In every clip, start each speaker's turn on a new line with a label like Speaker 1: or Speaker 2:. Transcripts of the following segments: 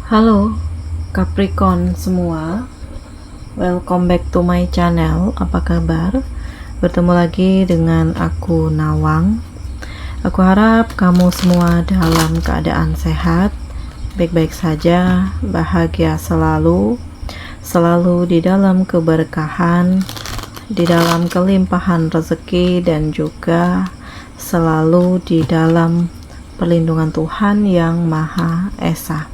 Speaker 1: Halo Capricorn semua, welcome back to my channel. Apa kabar? Bertemu lagi dengan aku Nawang. Aku harap kamu semua dalam keadaan sehat, baik-baik saja, bahagia selalu, selalu di dalam keberkahan, di dalam kelimpahan rezeki, dan juga selalu di dalam perlindungan Tuhan yang Maha Esa.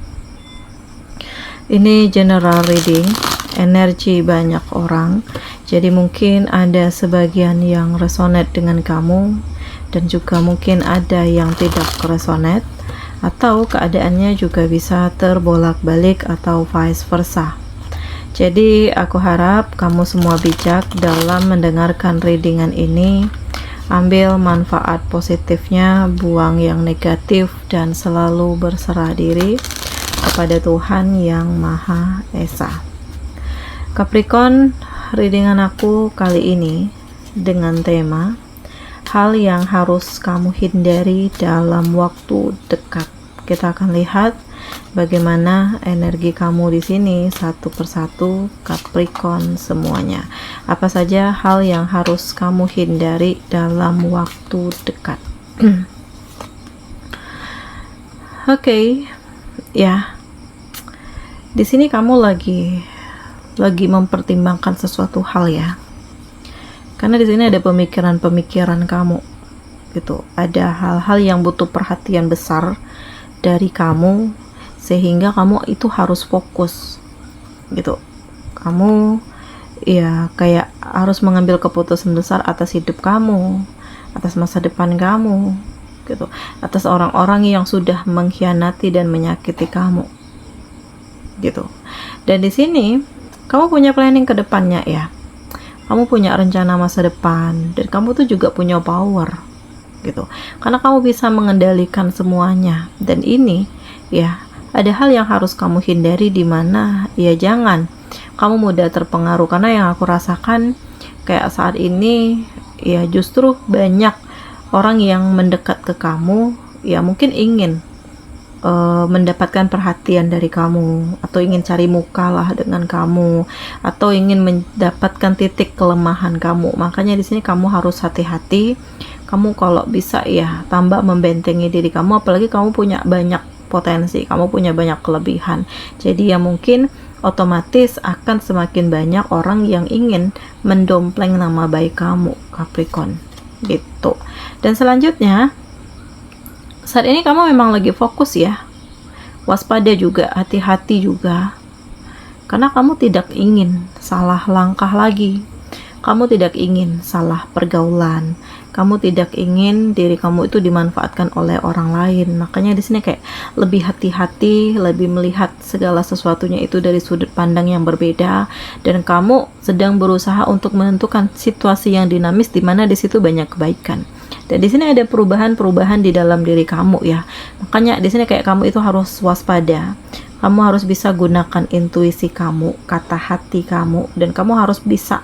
Speaker 1: Ini general reading, energi banyak orang, jadi mungkin ada sebagian yang resonate dengan kamu, dan juga mungkin ada yang tidak resonate, atau keadaannya juga bisa terbolak-balik atau vice versa. Jadi aku harap kamu semua bijak dalam mendengarkan readingan ini. Ambil manfaat positifnya, buang yang negatif, dan selalu berserah diri kepada Tuhan yang Maha Esa. Capricorn, readingan aku kali ini dengan tema hal yang harus kamu hindari dalam waktu dekat. Kita akan lihat bagaimana energi kamu di sini satu persatu, Capricorn semuanya. Apa saja hal yang harus kamu hindari dalam waktu dekat. Oke. Ya, di sini kamu lagi mempertimbangkan sesuatu hal ya, karena di sini ada pemikiran kamu gitu, ada hal-hal yang butuh perhatian besar dari kamu, sehingga kamu itu harus fokus gitu. Kamu ya kayak harus mengambil keputusan besar atas hidup kamu, atas masa depan kamu gitu, atas orang-orang yang sudah mengkhianati dan menyakiti kamu gitu. Dan di sini kamu punya planning ke depannya ya, kamu punya rencana masa depan, dan kamu tuh juga punya power gitu, karena kamu bisa mengendalikan semuanya. Dan ini ya, ada hal yang harus kamu hindari, di mana ya jangan kamu mudah terpengaruh, karena yang aku rasakan kayak saat ini ya, justru banyak orang yang mendekat ke kamu, ya mungkin ingin mendapatkan perhatian dari kamu, atau ingin cari muka lah dengan kamu, atau ingin mendapatkan titik kelemahan kamu. Makanya di sini kamu harus hati-hati. Kamu kalau bisa ya tambah membentengi diri kamu, apalagi kamu punya banyak potensi, kamu punya banyak kelebihan. Jadi ya mungkin otomatis akan semakin banyak orang yang ingin mendompleng nama baik kamu, Capricorn gitu. Dan selanjutnya, saat ini kamu memang lagi fokus ya, waspada juga, hati-hati juga, karena kamu tidak ingin salah langkah lagi, kamu tidak ingin salah pergaulan, kamu tidak ingin diri kamu itu dimanfaatkan oleh orang lain. Makanya di sini kayak lebih hati-hati, lebih melihat segala sesuatunya itu dari sudut pandang yang berbeda, dan kamu sedang berusaha untuk menentukan situasi yang dinamis, di mana di situ banyak kebaikan. Dan di sini ada perubahan-perubahan di dalam diri kamu ya. Makanya di sini kayak kamu itu harus waspada. Kamu harus bisa gunakan intuisi kamu, kata hati kamu, dan kamu harus bisa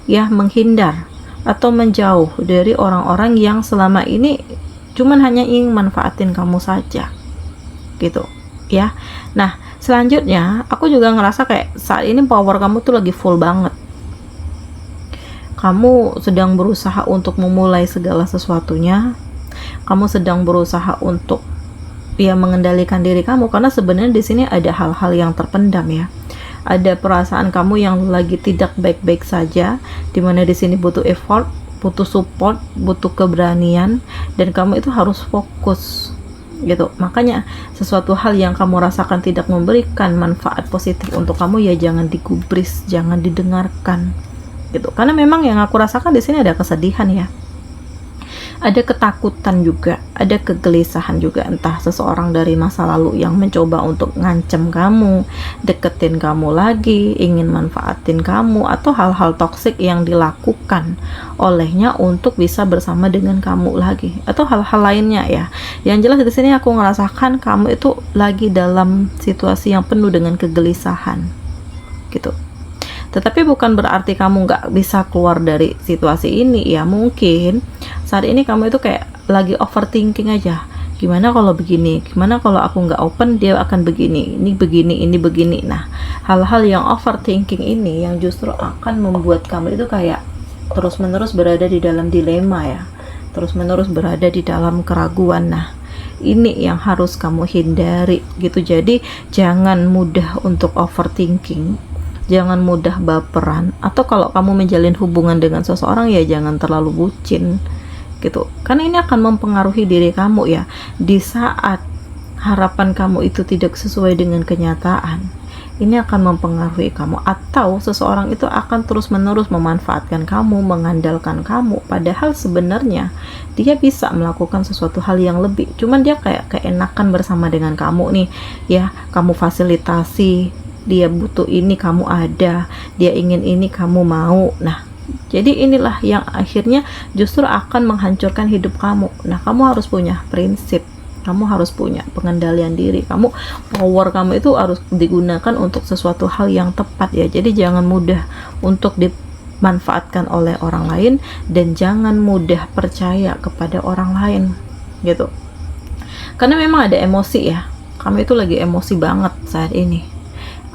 Speaker 1: ya menghindar atau menjauh dari orang-orang yang selama ini cuman hanya ingin manfaatin kamu saja gitu ya. Nah, selanjutnya aku juga ngerasa kayak saat ini power kamu tuh lagi full banget. Kamu sedang berusaha untuk memulai segala sesuatunya. Kamu sedang berusaha untuk ya mengendalikan diri kamu, karena sebenarnya di sini ada hal-hal yang terpendam ya. Ada perasaan kamu yang lagi tidak baik-baik saja, dimana di sini butuh effort, butuh support, butuh keberanian, dan kamu itu harus fokus gitu. Makanya sesuatu hal yang kamu rasakan tidak memberikan manfaat positif untuk kamu, ya jangan digubris, jangan didengarkan gitu. Karena memang yang aku rasakan di sini ada kesedihan ya, ada ketakutan juga, ada kegelisahan juga, entah seseorang dari masa lalu yang mencoba untuk ngancem kamu, deketin kamu lagi, ingin manfaatin kamu, atau hal-hal toksik yang dilakukan olehnya untuk bisa bersama dengan kamu lagi, atau hal-hal lainnya ya. Yang jelas di sini aku ngerasakan kamu itu lagi dalam situasi yang penuh dengan kegelisahan gitu. Tetapi bukan berarti kamu nggak bisa keluar dari situasi ini ya. Mungkin saat ini kamu itu kayak lagi overthinking aja, gimana kalau begini, gimana kalau aku nggak open dia akan begini, ini begini, ini begini. Nah, hal-hal yang overthinking ini yang justru akan membuat kamu itu kayak terus-menerus berada di dalam dilema ya, terus-menerus berada di dalam keraguan. Nah, ini yang harus kamu hindari gitu. Jadi jangan mudah untuk overthinking, jangan mudah baperan, atau kalau kamu menjalin hubungan dengan seseorang ya jangan terlalu bucin gitu, karena ini akan mempengaruhi diri kamu ya. Di saat harapan kamu itu tidak sesuai dengan kenyataan, ini akan mempengaruhi kamu, atau seseorang itu akan terus-menerus memanfaatkan kamu, mengandalkan kamu, padahal sebenarnya dia bisa melakukan sesuatu hal yang lebih, cuman dia kayak keenakan bersama dengan kamu nih ya, kamu fasilitasi, dia butuh ini kamu ada, dia ingin ini kamu mau. Nah, jadi inilah yang akhirnya justru akan menghancurkan hidup kamu. Nah, kamu harus punya prinsip, kamu harus punya pengendalian diri, power kamu itu harus digunakan untuk sesuatu hal yang tepat ya. Jadi jangan mudah untuk dimanfaatkan oleh orang lain, dan jangan mudah percaya kepada orang lain gitu, karena memang ada emosi ya, kamu itu lagi emosi banget saat ini.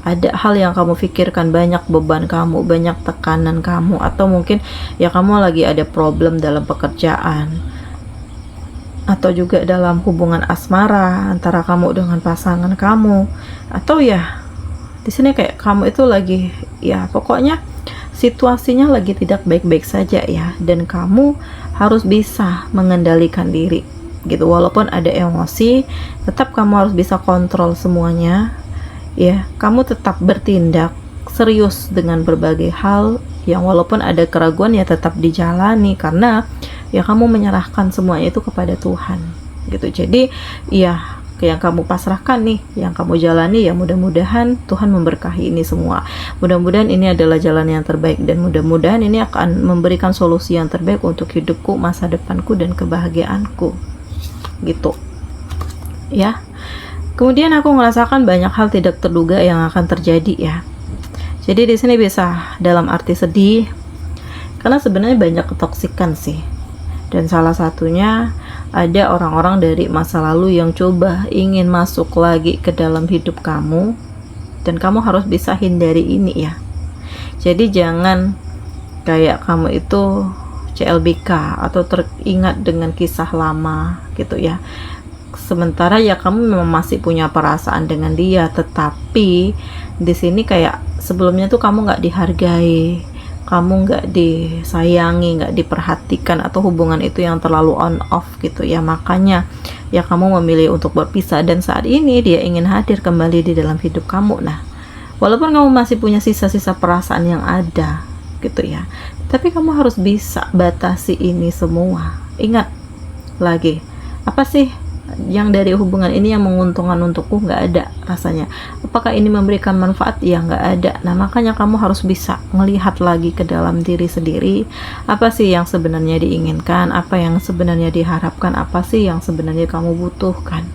Speaker 1: Ada hal yang kamu pikirkan, banyak beban kamu, banyak tekanan kamu, atau mungkin ya kamu lagi ada problem dalam pekerjaan, atau juga dalam hubungan asmara antara kamu dengan pasangan kamu, atau ya di sini kayak kamu itu lagi ya pokoknya situasinya lagi tidak baik-baik saja ya, dan kamu harus bisa mengendalikan diri gitu. Walaupun ada emosi, tetap kamu harus bisa kontrol semuanya ya. Kamu tetap bertindak serius dengan berbagai hal yang walaupun ada keraguan ya tetap dijalani, karena ya kamu menyerahkan semuanya itu kepada Tuhan gitu. Jadi ya yang kamu pasrahkan nih, yang kamu jalani ya, mudah-mudahan Tuhan memberkahi ini semua. Mudah-mudahan ini adalah jalan yang terbaik, dan mudah-mudahan ini akan memberikan solusi yang terbaik untuk hidupku, masa depanku, dan kebahagiaanku gitu ya. Kemudian aku merasakan banyak hal tidak terduga yang akan terjadi ya. Jadi di sini bisa dalam arti sedih, karena sebenarnya banyak ketoksikan sih. Dan salah satunya ada orang-orang dari masa lalu yang coba ingin masuk lagi ke dalam hidup kamu, dan kamu harus bisa hindari ini ya. Jadi jangan kayak kamu itu CLBK atau teringat dengan kisah lama gitu ya. Sementara ya kamu memang masih punya perasaan dengan dia, tetapi di sini kayak sebelumnya tuh kamu nggak dihargai, kamu nggak disayangi, nggak diperhatikan, atau hubungan itu yang terlalu on off gitu ya. Makanya ya kamu memilih untuk berpisah, dan saat ini dia ingin hadir kembali di dalam hidup kamu. Nah, walaupun kamu masih punya sisa-sisa perasaan yang ada gitu ya, tapi kamu harus bisa batasi ini semua. Ingat lagi, apa sih yang dari hubungan ini yang menguntungkan untukku? Nggak ada rasanya. Apakah ini memberikan manfaat? Ya nggak ada. Nah, makanya kamu harus bisa melihat lagi ke dalam diri sendiri, apa sih yang sebenarnya diinginkan, apa yang sebenarnya diharapkan, apa sih yang sebenarnya kamu butuhkan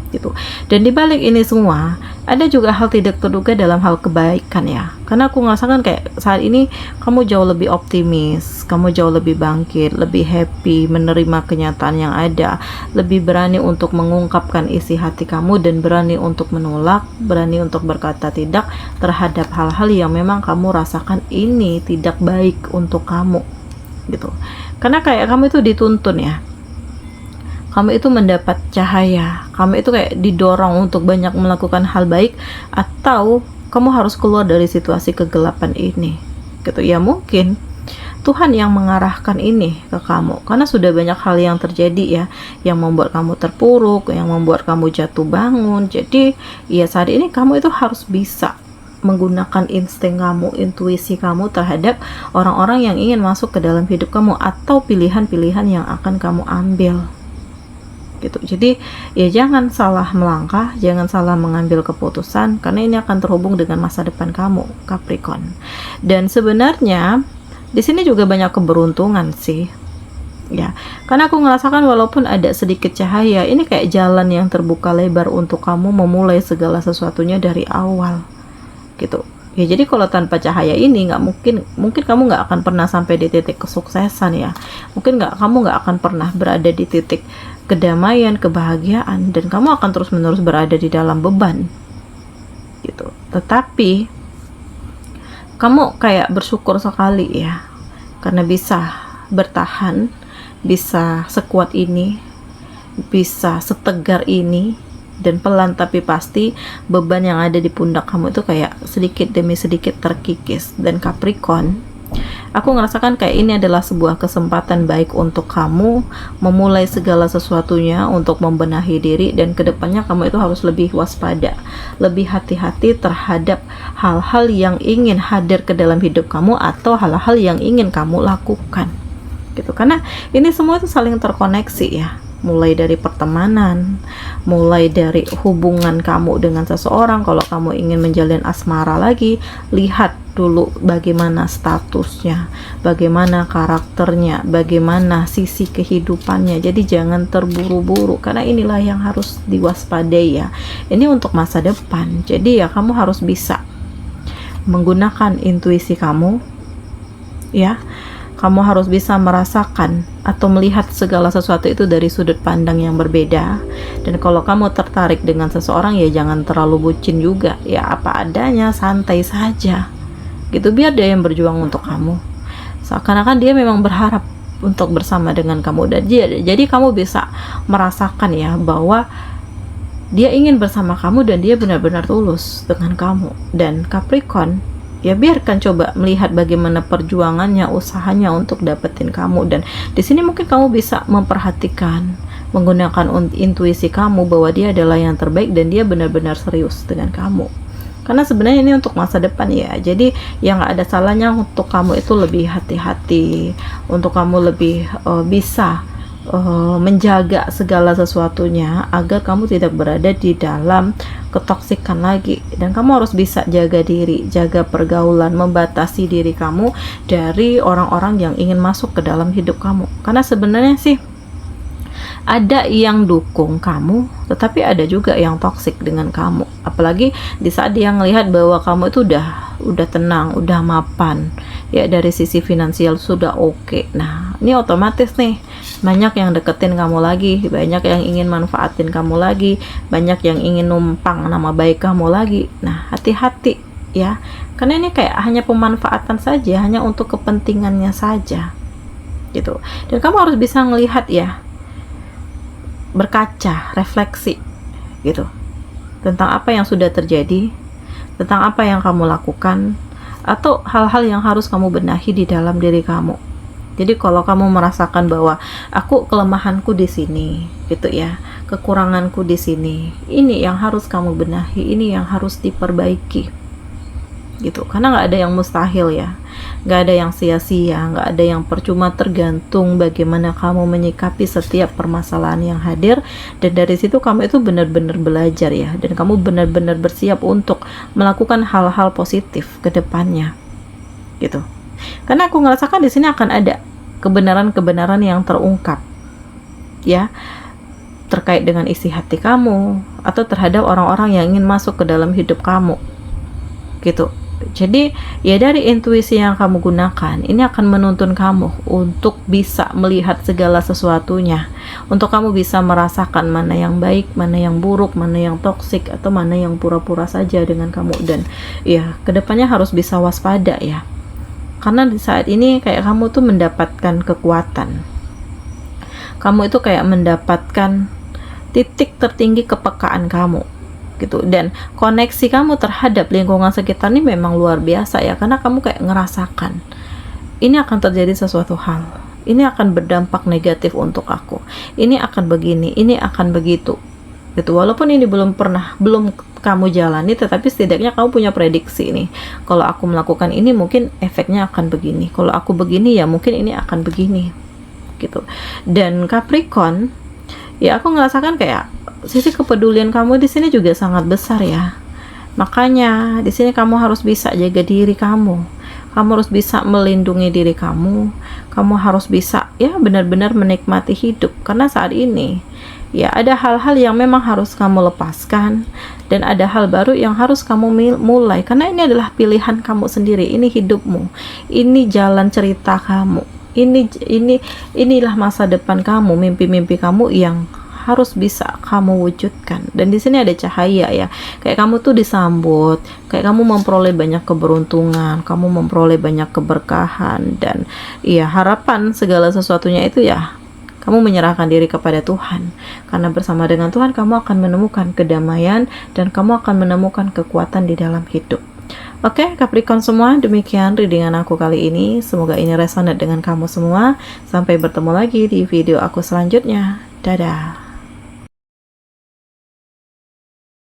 Speaker 1: gitu. Dan dibalik ini semua ada juga hal tidak terduga dalam hal kebaikan ya, karena aku ngerasakan kayak saat ini kamu jauh lebih optimis, kamu jauh lebih bangkit, lebih happy, menerima kenyataan yang ada, lebih berani untuk mengungkapkan isi hati kamu, dan berani untuk menolak, berani untuk berkata tidak terhadap hal-hal yang memang kamu rasakan ini tidak baik untuk kamu gitu. Karena kayak kamu itu dituntun ya, kamu itu mendapat cahaya, kamu itu kayak didorong untuk banyak melakukan hal baik, atau kamu harus keluar dari situasi kegelapan ini gitu ya. Mungkin Tuhan yang mengarahkan ini ke kamu, karena sudah banyak hal yang terjadi ya, yang membuat kamu terpuruk, yang membuat kamu jatuh bangun. Jadi ya saat ini kamu itu harus bisa menggunakan insting kamu, intuisi kamu terhadap orang-orang yang ingin masuk ke dalam hidup kamu, atau pilihan-pilihan yang akan kamu ambil gitu. Jadi ya jangan salah melangkah, jangan salah mengambil keputusan, karena ini akan terhubung dengan masa depan kamu, Capricorn. Dan sebenarnya di sini juga banyak keberuntungan sih ya, karena aku ngerasakan walaupun ada sedikit cahaya, ini kayak jalan yang terbuka lebar untuk kamu memulai segala sesuatunya dari awal gitu ya. Jadi kalau tanpa cahaya ini nggak mungkin kamu nggak akan pernah sampai di titik kesuksesan ya. Kamu nggak akan pernah berada di titik kedamaian, kebahagiaan, dan kamu akan terus-menerus berada di dalam beban gitu. Tetapi kamu kayak bersyukur sekali ya, karena bisa bertahan, bisa sekuat ini, bisa setegar ini, dan pelan tapi pasti beban yang ada di pundak kamu itu kayak sedikit demi sedikit terkikis. Dan Capricorn, aku ngerasakan kayak ini adalah sebuah kesempatan baik untuk kamu memulai segala sesuatunya, untuk membenahi diri, dan kedepannya kamu itu harus lebih waspada, lebih hati-hati terhadap hal-hal yang ingin hadir ke dalam hidup kamu atau hal-hal yang ingin kamu lakukan gitu. Karena ini semua itu saling terkoneksi ya, mulai dari pertemanan, mulai dari hubungan kamu dengan seseorang. Kalau kamu ingin menjalin asmara lagi, lihat dulu bagaimana statusnya, bagaimana karakternya, bagaimana sisi kehidupannya. Jadi jangan terburu-buru, karena inilah yang harus diwaspadai ya. Ini untuk masa depan. Jadi ya kamu harus bisa menggunakan intuisi kamu ya. Kamu harus bisa merasakan atau melihat segala sesuatu itu dari sudut pandang yang berbeda. Dan kalau kamu tertarik dengan seseorang, ya jangan terlalu bucin juga, ya apa adanya, santai saja gitu, biar dia yang berjuang untuk kamu, seakan-akan dia memang berharap untuk bersama dengan kamu. Dan jadi kamu bisa merasakan ya bahwa dia ingin bersama kamu dan dia benar-benar tulus dengan kamu. Dan Capricorn, ya biarkan coba melihat bagaimana perjuangannya, usahanya untuk dapetin kamu. Dan di sini mungkin kamu bisa memperhatikan, menggunakan intuisi kamu bahwa dia adalah yang terbaik dan dia benar-benar serius dengan kamu. Karena sebenarnya ini untuk masa depan ya. Jadi yang nggak ada salahnya untuk kamu itu lebih hati-hati, untuk kamu lebih bisa menjaga segala sesuatunya agar kamu tidak berada di dalam ketoksikan lagi. Dan kamu harus bisa jaga diri, jaga pergaulan, membatasi diri kamu dari orang-orang yang ingin masuk ke dalam hidup kamu. Karena sebenarnya sih ada yang dukung kamu, tetapi ada juga yang toksik dengan kamu. Apalagi di saat dia ngelihat bahwa kamu itu udah tenang, udah mapan, ya dari sisi finansial sudah oke. Nah, ini otomatis nih banyak yang deketin kamu lagi, banyak yang ingin manfaatin kamu lagi, banyak yang ingin numpang nama baik kamu lagi. Nah, hati-hati ya, karena ini kayak hanya pemanfaatan saja, hanya untuk kepentingannya saja gitu. Dan kamu harus bisa ngelihat ya, berkaca, refleksi gitu tentang apa yang sudah terjadi, tentang apa yang kamu lakukan, atau hal-hal yang harus kamu benahi di dalam diri kamu. Jadi kalau kamu merasakan bahwa kelemahanku di sini gitu ya, kekuranganku di sini, ini yang harus kamu benahi, ini yang harus diperbaiki gitu. Karena nggak ada yang mustahil ya, nggak ada yang sia-sia, nggak ada yang percuma, tergantung bagaimana kamu menyikapi setiap permasalahan yang hadir. Dan dari situ kamu itu benar-benar belajar ya, dan kamu benar-benar bersiap untuk melakukan hal-hal positif ke depannya gitu. Karena aku ngerasakan di sini akan ada kebenaran-kebenaran yang terungkap ya, terkait dengan isi hati kamu atau terhadap orang-orang yang ingin masuk ke dalam hidup kamu gitu. Jadi ya dari intuisi yang kamu gunakan ini akan menuntun kamu untuk bisa melihat segala sesuatunya, untuk kamu bisa merasakan mana yang baik, mana yang buruk, mana yang toksik, atau mana yang pura-pura saja dengan kamu. Dan ya kedepannya harus bisa waspada ya, karena di saat ini kayak kamu tuh mendapatkan kekuatan, kamu itu kayak mendapatkan titik tertinggi kepekaan kamu gitu. Dan koneksi kamu terhadap lingkungan sekitar ini memang luar biasa ya, karena kamu kayak ngerasakan ini akan terjadi sesuatu hal, ini akan berdampak negatif untuk aku, ini akan begini, ini akan begitu gitu. Walaupun ini belum kamu jalani, tetapi setidaknya kamu punya prediksi nih, kalau aku melakukan ini mungkin efeknya akan begini, kalau aku begini ya mungkin ini akan begini gitu. Dan Capricorn, ya aku ngerasakan kayak sisi kepedulian kamu di sini juga sangat besar ya. Makanya di sini kamu harus bisa jaga diri kamu. Kamu harus bisa melindungi diri kamu. Kamu harus bisa ya benar-benar menikmati hidup, karena saat ini ya ada hal-hal yang memang harus kamu lepaskan dan ada hal baru yang harus kamu mulai, karena ini adalah pilihan kamu sendiri. Ini hidupmu. Ini jalan cerita kamu. Inilah masa depan kamu, mimpi-mimpi kamu yang harus bisa kamu wujudkan. Dan di sini ada cahaya ya, kayak kamu tuh disambut, kayak kamu memperoleh banyak keberuntungan, kamu memperoleh banyak keberkahan, dan ya harapan segala sesuatunya itu ya kamu menyerahkan diri kepada Tuhan, karena bersama dengan Tuhan kamu akan menemukan kedamaian dan kamu akan menemukan kekuatan di dalam hidup. Oke, Capricorn semua, demikian readingan aku kali ini. Semoga ini resonate dengan kamu semua. Sampai bertemu lagi di video aku selanjutnya. Dadah.